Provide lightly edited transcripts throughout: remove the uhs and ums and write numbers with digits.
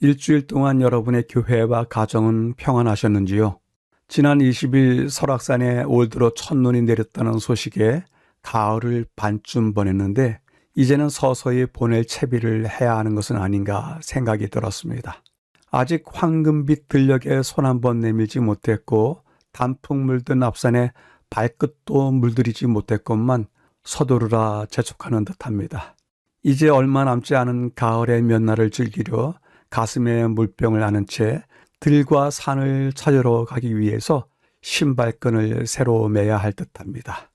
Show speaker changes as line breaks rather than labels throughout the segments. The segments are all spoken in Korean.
일주일 동안 여러분의 교회와 가정은 평안하셨는지요? 지난 20일 설악산에 올 들어 첫눈이 내렸다는 소식에 가을을 반쯤 보냈는데 이제는 서서히 보낼 채비를 해야 하는 것은 아닌가 생각이 들었습니다. 아직 황금빛 들녘에 손 한 번 내밀지 못했고 단풍 물든 앞산에 발끝도 물들이지 못했건만 서두르라 재촉하는 듯합니다. 이제 얼마 남지 않은 가을의 몇 날을 즐기려 가슴에 물병을 안은 채 들과 산을 찾으러 가기 위해서 신발끈을 새로 매야 할 듯합니다.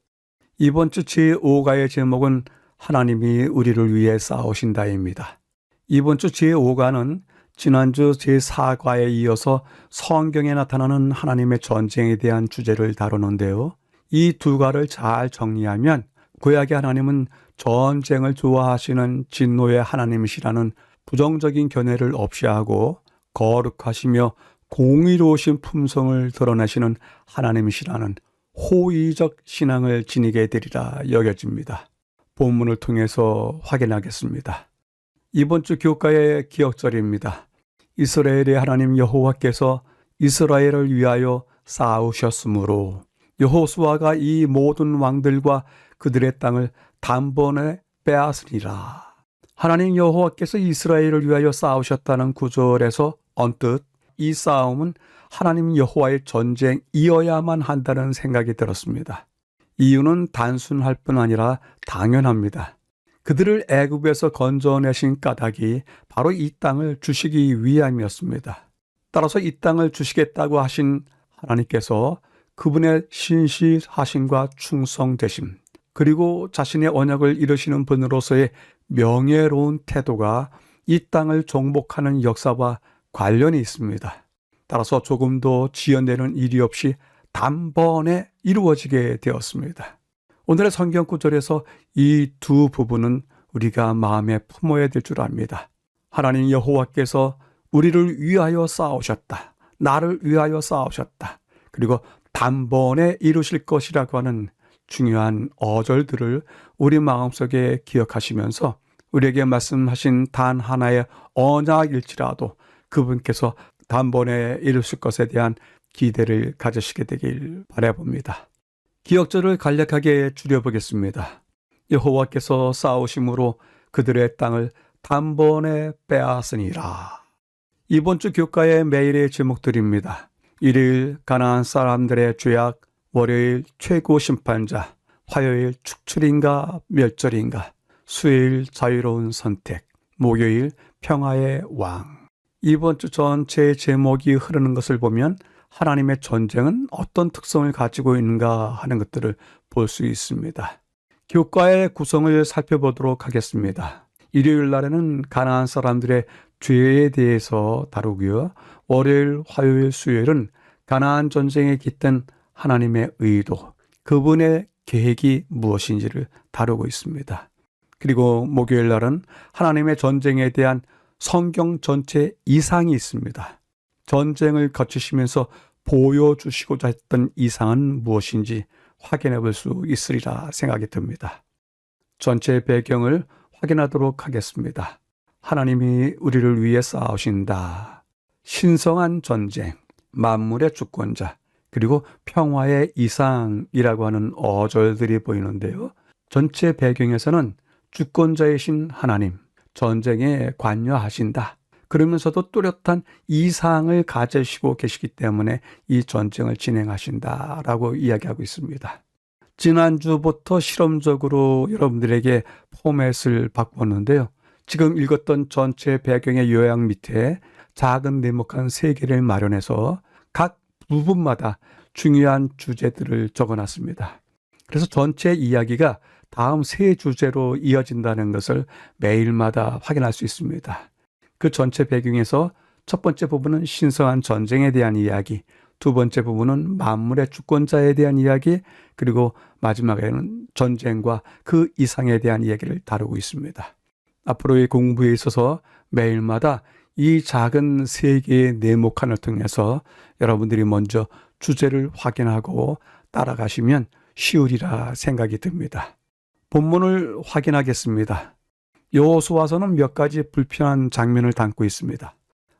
이번 주 제5가의 제목은 하나님이 우리를 위해 싸우신다입니다. 이번 주 제5가는 지난주 제4과에 이어서 성경에 나타나는 하나님의 전쟁에 대한 주제를 다루는데요. 이 두 가를 잘 정리하면 구약의 하나님은 전쟁을 좋아하시는 진노의 하나님이시라는 부정적인 견해를 없이 하고 거룩하시며 공의로우신 품성을 드러내시는 하나님이시라는 호의적 신앙을 지니게 되리라 여겨집니다. 본문을 통해서 확인하겠습니다. 이번 주 교과의 기억절입니다. 이스라엘의 하나님 여호와께서 이스라엘을 위하여 싸우셨으므로 여호수아가 이 모든 왕들과 그들의 땅을 단번에 빼앗으리라. 하나님 여호와께서 이스라엘을 위하여 싸우셨다는 구절에서 언뜻 이 싸움은 하나님 여호와의 전쟁이어야만 한다는 생각이 들었습니다. 이유는 단순할 뿐 아니라 당연합니다. 그들을 애굽에서 건져내신 까닭이 바로 이 땅을 주시기 위함이었습니다. 따라서 이 땅을 주시겠다고 하신 하나님께서 그분의 신실하심과 충성되심, 그리고 자신의 언약을 이루시는 분으로서의 명예로운 태도가 이 땅을 정복하는 역사와 관련이 있습니다. 따라서 조금도 지연되는 일이 없이 단번에 이루어지게 되었습니다. 오늘의 성경 구절에서 이 두 부분은 우리가 마음에 품어야 될 줄 압니다. 하나님 여호와께서 우리를 위하여 싸우셨다. 나를 위하여 싸우셨다. 그리고 단번에 이루실 것이라고 하는 중요한 어절들을 우리 마음속에 기억하시면서 우리에게 말씀하신 단 하나의 언약일지라도 그분께서 단번에 이루실 것에 대한 기대를 가지시게 되길 바라봅니다. 기억절을 간략하게 줄여보겠습니다. 여호와께서 싸우심으로 그들의 땅을 단번에 빼앗으니라. 이번 주 교과의 매일의 제목들입니다. 일요일 가나안 사람들의 죄악, 월요일 최고 심판자, 화요일 축출인가 멸절인가, 수요일 자유로운 선택, 목요일 평화의 왕. 이번 주 전체의 제목이 흐르는 것을 보면 하나님의 전쟁은 어떤 특성을 가지고 있는가 하는 것들을 볼 수 있습니다. 교과의 구성을 살펴보도록 하겠습니다. 일요일 날에는 가나안 사람들의 죄에 대해서 다루고요. 월요일, 화요일, 수요일은 가나안 전쟁에 깃든 하나님의 의도, 그분의 계획이 무엇인지를 다루고 있습니다. 그리고 목요일 날은 하나님의 전쟁에 대한 성경 전체 이상이 있습니다. 전쟁을 거치시면서 보여주시고자 했던 이상은 무엇인지 확인해 볼 수 있으리라 생각이 듭니다. 전체 배경을 확인하도록 하겠습니다. 하나님이 우리를 위해 싸우신다. 신성한 전쟁, 만물의 주권자, 그리고 평화의 이상이라고 하는 어절들이 보이는데요. 전체 배경에서는 주권자이신 하나님, 전쟁에 관여하신다. 그러면서도 뚜렷한 이상을 가지시고 계시기 때문에 이 전쟁을 진행하신다라고 이야기하고 있습니다. 지난주부터 실험적으로 여러분들에게 포맷을 바꿨는데요. 지금 읽었던 전체 배경의 요약 밑에 작은 네모칸 3개를 마련해서 각 부분마다 중요한 주제들을 적어놨습니다. 그래서 전체 이야기가 다음 3주제로 이어진다는 것을 매일마다 확인할 수 있습니다. 그 전체 배경에서 첫 번째 부분은 신성한 전쟁에 대한 이야기, 두 번째 부분은 만물의 주권자에 대한 이야기, 그리고 마지막에는 전쟁과 그 이상에 대한 이야기를 다루고 있습니다. 앞으로의 공부에 있어서 매일마다 이 작은 3개의 네모칸을 통해서 여러분들이 먼저 주제를 확인하고 따라가시면 쉬우리라 생각이 듭니다. 본문을 확인하겠습니다. 여호수아서는 몇 가지 불편한 장면을 담고 있습니다.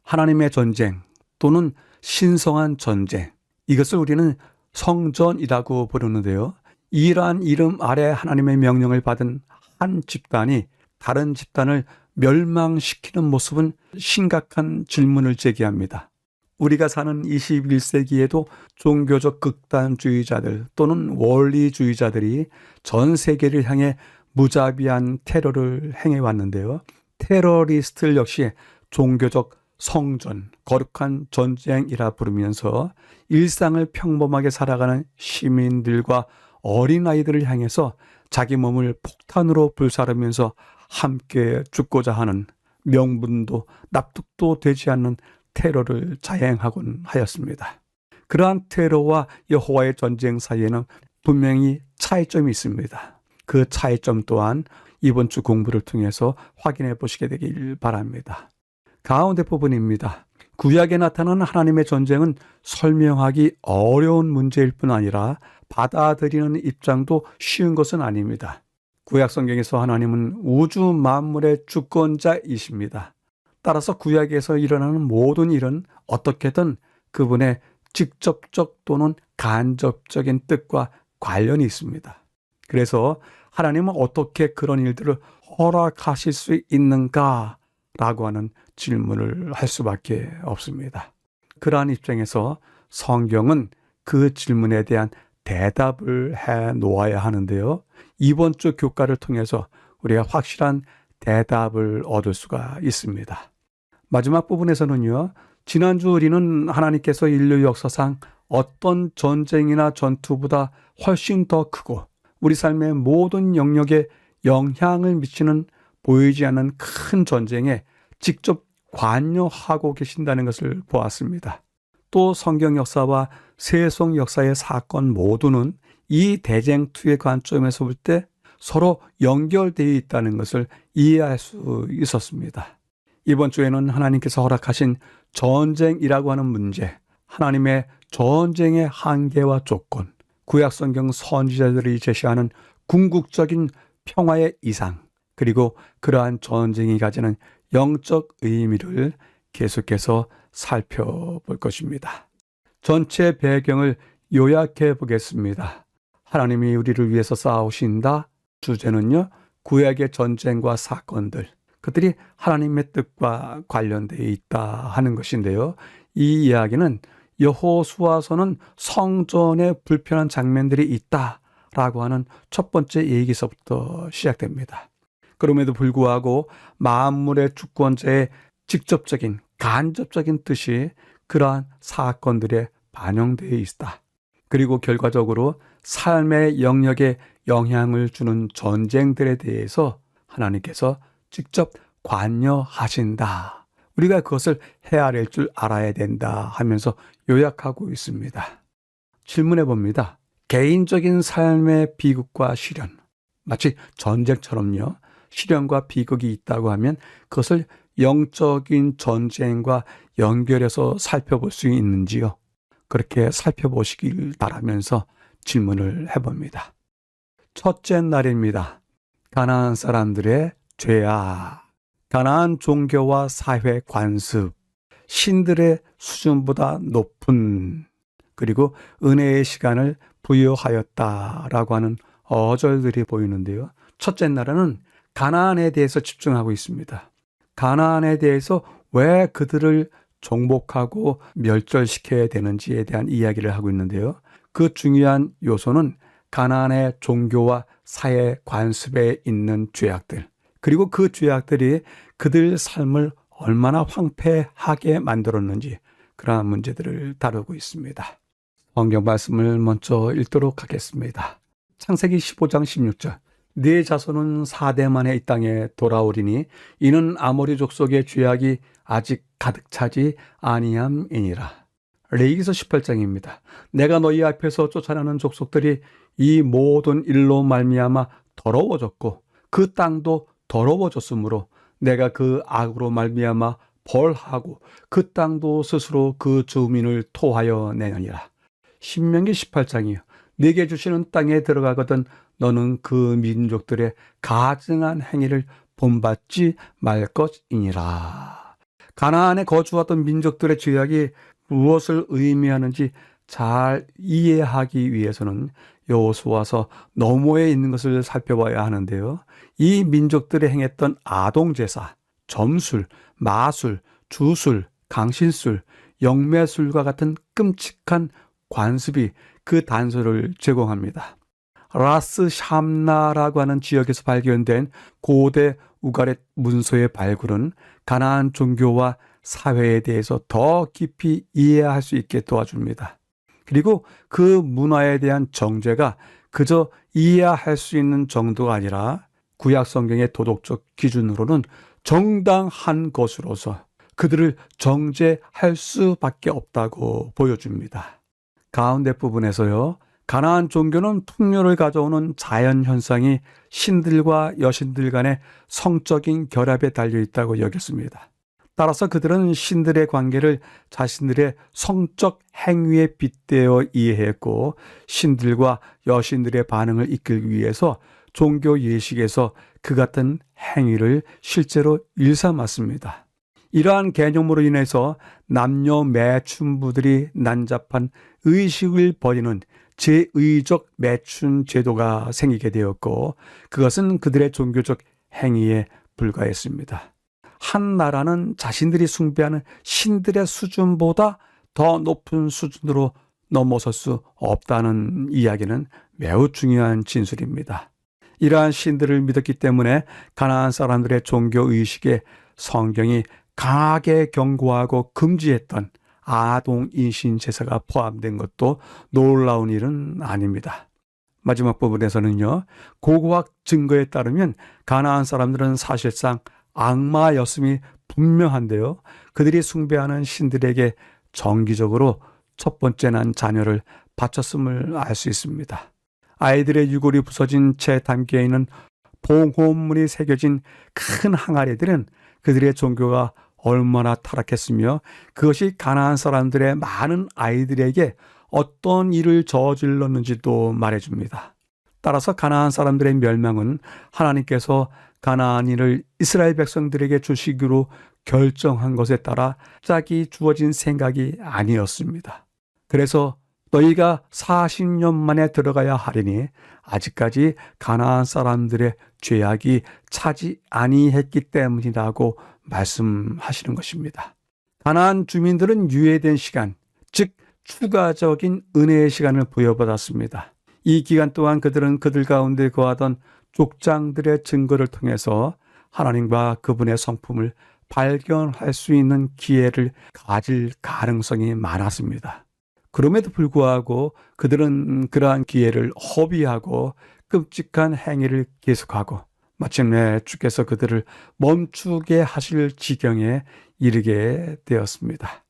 하나님의 전쟁 또는 신성한 전쟁, 이것을 우리는 성전이라고 부르는데요. 이러한 이름 아래 하나님의 명령을 받은 한 집단이 다른 집단을 멸망시키는 모습은 심각한 질문을 제기합니다. 우리가 사는 21세기에도 종교적 극단주의자들 또는 원리주의자들이 전 세계를 향해 무자비한 테러를 행해왔는데요. 테러리스트들 역시 종교적 성전, 거룩한 전쟁이라 부르면서 일상을 평범하게 살아가는 시민들과 어린아이들을 향해서 자기 몸을 폭탄으로 불사르면서 함께 죽고자 하는 명분도 납득도 되지 않는 테러를 자행하곤 하였습니다. 그러한 테러와 여호와의 전쟁 사이에는 분명히 차이점이 있습니다. 그 차이점 또한 이번 주 공부를 통해서 확인해 보시게 되길 바랍니다. 가운데 부분입니다. 구약에 나타나는 하나님의 전쟁은 설명하기 어려운 문제일 뿐 아니라 받아들이는 입장도 쉬운 것은 아닙니다. 구약 성경에서 하나님은 우주 만물의 주권자이십니다. 따라서 구약에서 일어나는 모든 일은 어떻게든 그분의 직접적 또는 간접적인 뜻과 관련이 있습니다. 그래서 하나님은 어떻게 그런 일들을 허락하실 수 있는가? 라고 하는 질문을 할 수밖에 없습니다. 그러한 입장에서 성경은 그 질문에 대한 대답을 해 놓아야 하는데요. 이번 주 교과를 통해서 우리가 확실한 대답을 얻을 수가 있습니다. 마지막 부분에서는요, 지난주 우리는 하나님께서 인류 역사상 어떤 전쟁이나 전투보다 훨씬 더 크고 우리 삶의 모든 영역에 영향을 미치는 보이지 않는 큰 전쟁에 직접 관여하고 계신다는 것을 보았습니다. 또 성경 역사와 세속 역사의 사건 모두는 이 대쟁투의 관점에서 볼 때 서로 연결되어 있다는 것을 이해할 수 있었습니다. 이번 주에는 하나님께서 허락하신 전쟁이라고 하는 문제, 하나님의 전쟁의 한계와 조건, 구약 성경 선지자들이 제시하는 궁극적인 평화의 이상, 그리고 그러한 전쟁이 가지는 영적 의미를 계속해서 살펴볼 것입니다. 전체 배경을 요약해 보겠습니다. 하나님이 우리를 위해서 싸우신다. 주제는요, 구약의 전쟁과 사건들, 그들이 하나님의 뜻과 관련되어 있다 하는 것인데요. 이 이야기는 여호수아서는 성전에 불편한 장면들이 있다라고 하는 첫 번째 얘기서부터 시작됩니다. 그럼에도 불구하고 만물의 주권자의 직접적인 간접적인 뜻이 그러한 사건들에 반영되어 있다. 그리고 결과적으로 삶의 영역에 영향을 주는 전쟁들에 대해서 하나님께서 직접 관여하신다. 우리가 그것을 헤아릴 줄 알아야 된다 하면서 요약하고 있습니다. 질문해 봅니다. 개인적인 삶의 비극과 시련, 마치 전쟁처럼요. 시련과 비극이 있다고 하면 그것을 영적인 전쟁과 연결해서 살펴볼 수 있는지요? 그렇게 살펴보시길 바라면서 질문을 해봅니다. 첫째 날입니다. 가나안 사람들의 죄아, 가나안 종교와 사회 관습, 신들의 수준보다 높은 그리고 은혜의 시간을 부여하였다라고 하는 어절들이 보이는데요. 첫째 날에는 가나안에 대해서 집중하고 있습니다. 가나안에 대해서 왜 그들을 정복하고 멸절시켜야 되는지에 대한 이야기를 하고 있는데요. 그 중요한 요소는 가나안의 종교와 사회 관습에 있는 죄악들, 그리고 그 죄악들이 그들 삶을 얼마나 황폐하게 만들었는지 그러한 문제들을 다루고 있습니다. 성경 말씀을 먼저 읽도록 하겠습니다. 창세기 15장 16절. 네 자손은 4대 만에 이 땅에 돌아오리니 이는 아모리 족속의 죄악이 아직 가득 차지 아니함이니라. 레위기서 18장입니다. 내가 너희 앞에서 쫓아내는 족속들이 이 모든 일로 말미암아 더러워졌고 그 땅도 더러워졌으므로 내가 그 악으로 말미암아 벌하고 그 땅도 스스로 그 주민을 토하여 내느니라. 신명기 18장이요. 네게 주시는 땅에 들어가거든 너는 그 민족들의 가증한 행위를 본받지 말 것이니라. 가나안에 거주하던 민족들의 죄악이 무엇을 의미하는지 잘 이해하기 위해서는 여호수아서 너머에 있는 것을 살펴봐야 하는데요. 이 민족들이 행했던 아동제사, 점술, 마술, 주술, 강신술, 영매술과 같은 끔찍한 관습이 그 단서를 제공합니다. 라스 샴나라고 하는 지역에서 발견된 고대 우가렛 문서의 발굴은 가나안 종교와 사회에 대해서 더 깊이 이해할 수 있게 도와줍니다. 그리고 그 문화에 대한 정죄가 그저 이해할 수 있는 정도가 아니라 구약 성경의 도덕적 기준으로는 정당한 것으로서 그들을 정죄할 수밖에 없다고 보여줍니다. 가운데 부분에서요. 가나안 종교는 풍요를 가져오는 자연 현상이 신들과 여신들 간의 성적인 결합에 달려 있다고 여겼습니다. 따라서 그들은 신들의 관계를 자신들의 성적 행위에 빗대어 이해했고 신들과 여신들의 반응을 이끌기 위해서 종교 예식에서 그 같은 행위를 실제로 일삼았습니다. 이러한 개념으로 인해서 남녀 매춘부들이 난잡한 의식을 버리는 제의적 매춘 제도가 생기게 되었고 그것은 그들의 종교적 행위에 불과했습니다. 한 나라는 자신들이 숭배하는 신들의 수준보다 더 높은 수준으로 넘어설 수 없다는 이야기는 매우 중요한 진술입니다. 이러한 신들을 믿었기 때문에 가나안 사람들의 종교 의식에 성경이 강하게 경고하고 금지했던 아동 인신 제사가 포함된 것도 놀라운 일은 아닙니다. 마지막 부분에서는요. 고고학 증거에 따르면 가나안 사람들은 사실상 악마였음이 분명한데요. 그들이 숭배하는 신들에게 정기적으로 첫 번째 난 자녀를 바쳤음을 알 수 있습니다. 아이들의 유골이 부서진 채 담겨 있는 봉헌문이 새겨진 큰 항아리들은 그들의 종교가 얼마나 타락했으며 그것이 가나안 사람들의 많은 아이들에게 어떤 일을 저질렀는지도 말해줍니다. 따라서 가나안 사람들의 멸망은 하나님께서 가나안인을 이스라엘 백성들에게 주시기로 결정한 것에 따라 짝이 주어진 생각이 아니었습니다. 그래서 너희가 40년 만에 들어가야 하리니 아직까지 가나안 사람들의 죄악이 차지 아니했기 때문이라고 말씀하시는 것입니다. 가나안 주민들은 유예된 시간, 즉 추가적인 은혜의 시간을 부여받았습니다. 이 기간 동안 그들은 그들 가운데 거하던 족장들의 증거를 통해서 하나님과 그분의 성품을 발견할 수 있는 기회를 가질 가능성이 많았습니다. 그럼에도 불구하고 그들은 그러한 기회를 허비하고 끔찍한 행위를 계속하고 마침내 주께서 그들을 멈추게 하실 지경에 이르게 되었습니다.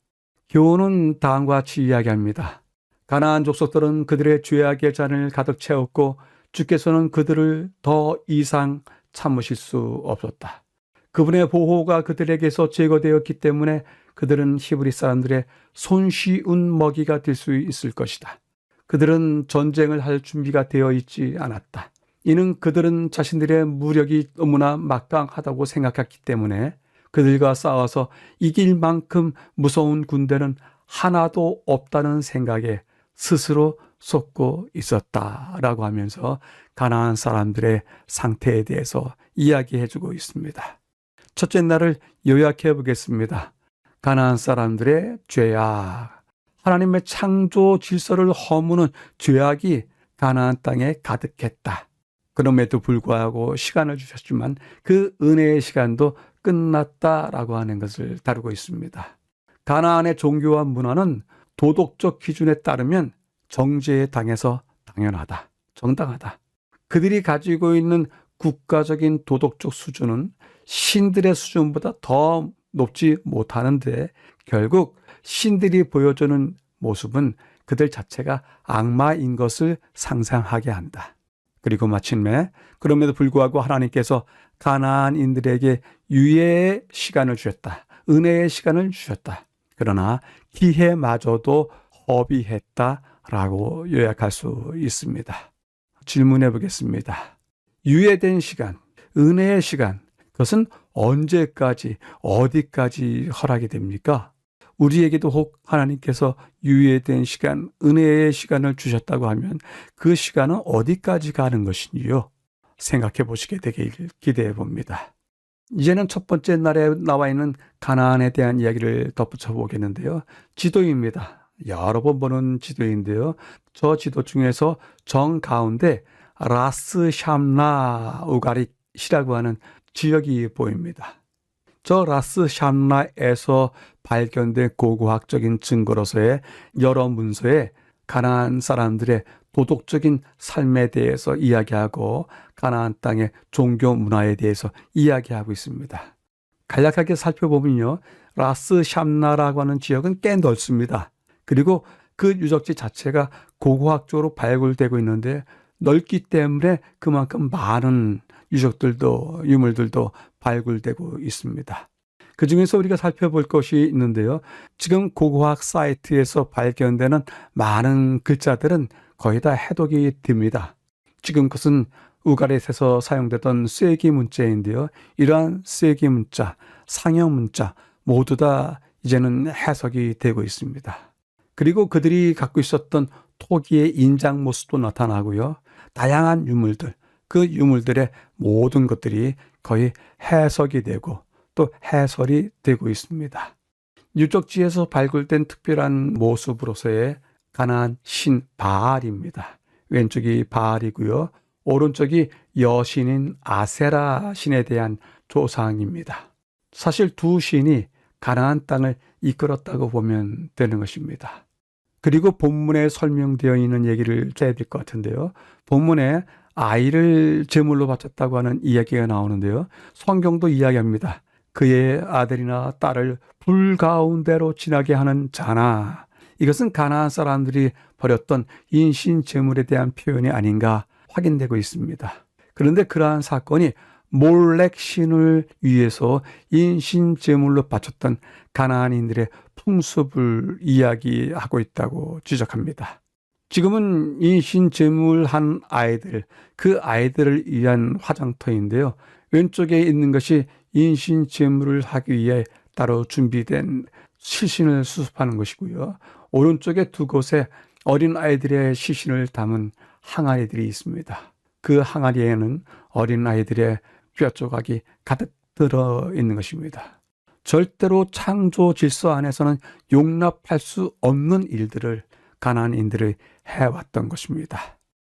교훈은 다음과 같이 이야기합니다. 가나안 족속들은 그들의 죄악의 잔을 가득 채웠고 주께서는 그들을 더 이상 참으실 수 없었다. 그분의 보호가 그들에게서 제거되었기 때문에 그들은 히브리 사람들의 손쉬운 먹이가 될 수 있을 것이다. 그들은 전쟁을 할 준비가 되어 있지 않았다. 이는 그들은 자신들의 무력이 너무나 막강하다고 생각했기 때문에 그들과 싸워서 이길 만큼 무서운 군대는 하나도 없다는 생각에 스스로 쏟고 있었다라고 하면서 가나안 사람들의 상태에 대해서 이야기해주고 있습니다. 첫째 날을 요약해 보겠습니다. 가나안 사람들의 죄악, 하나님의 창조 질서를 허무는 죄악이 가나안 땅에 가득했다. 그럼에도 불구하고 시간을 주셨지만 그 은혜의 시간도 끝났다라고 하는 것을 다루고 있습니다. 가나안의 종교와 문화는 도덕적 기준에 따르면 정죄에 당해서 당연하다, 정당하다. 그들이 가지고 있는 국가적인 도덕적 수준은 신들의 수준보다 더 높지 못하는데 결국 신들이 보여주는 모습은 그들 자체가 악마인 것을 상상하게 한다. 그리고 마침내 그럼에도 불구하고 하나님께서 가나안인들에게 유예의 시간을 주셨다. 은혜의 시간을 주셨다. 그러나 기회마저도 허비했다라고 요약할 수 있습니다. 질문해 보겠습니다. 유예된 시간, 은혜의 시간, 그것은 언제까지 어디까지 허락이 됩니까? 우리에게도 혹 하나님께서 유예된 시간, 은혜의 시간을 주셨다고 하면 그 시간은 어디까지 가는 것이니요? 생각해 보시게 되길 기대해 봅니다. 이제는 첫 번째 날에 나와 있는 가나안에 대한 이야기를 덧붙여 보겠는데요. 지도입니다. 여러 번 보는 지도인데요. 저 지도 중에서 정가운데 라스 샴나 우가릿이라고 하는 지역이 보입니다. 저 라스 샴나에서 발견된 고고학적인 증거로서의 여러 문서에 가나안 사람들의 도덕적인 삶에 대해서 이야기하고 가나안 땅의 종교 문화에 대해서 이야기하고 있습니다. 간략하게 살펴보면요. 라스 샴나라고 하는 지역은 꽤 넓습니다. 그리고 그 유적지 자체가 고고학적으로 발굴되고 있는데 넓기 때문에 그만큼 많은 유물들도 발굴되고 있습니다. 그 중에서 우리가 살펴볼 것이 있는데요. 지금 고고학 사이트에서 발견되는 많은 글자들은 거의 다 해독이 됩니다. 지금 그것은 우가릿에서 사용되던 쐐기 문자인데요. 이러한 쐐기 문자, 상형 문자 모두 다 이제는 해석이 되고 있습니다. 그리고 그들이 갖고 있었던 토기의 인장 모습도 나타나고요. 다양한 유물들, 그 유물들의 모든 것들이 거의 해석이 되고 또 해설이 되고 있습니다. 유적지에서 발굴된 특별한 모습으로서의 가나안 신 바알입니다. 왼쪽이 바알이고요. 오른쪽이 여신인 아세라 신에 대한 조상입니다. 사실 두 신이 가나안 땅을 이끌었다고 보면 되는 것입니다. 그리고 본문에 설명되어 있는 얘기를 해야 될 것 같은데요. 본문에 아이를 제물로 바쳤다고 하는 이야기가 나오는데요. 성경도 이야기합니다. 그의 아들이나 딸을 불 가운데로 지나게 하는 자나. 이것은 가나안 사람들이 버렸던 인신 제물에 대한 표현이 아닌가 확인되고 있습니다. 그런데 그러한 사건이 몰렉 신을 위해서 인신 제물로 바쳤던 가나안인들의 풍습을 이야기하고 있다고 지적합니다. 지금은 인신 제물한 아이들, 그 아이들을 위한 화장터인데요. 왼쪽에 있는 것이 인신 제물을 하기 위해 따로 준비된 시신을 수습하는 것이고요. 오른쪽에 두 곳에 어린 아이들의 시신을 담은 항아리들이 있습니다. 그 항아리에는 어린 아이들의 뼈 조각이 가득 들어 있는 것입니다. 절대로 창조 질서 안에서는 용납할 수 없는 일들을 가나안인들이 해왔던 것입니다.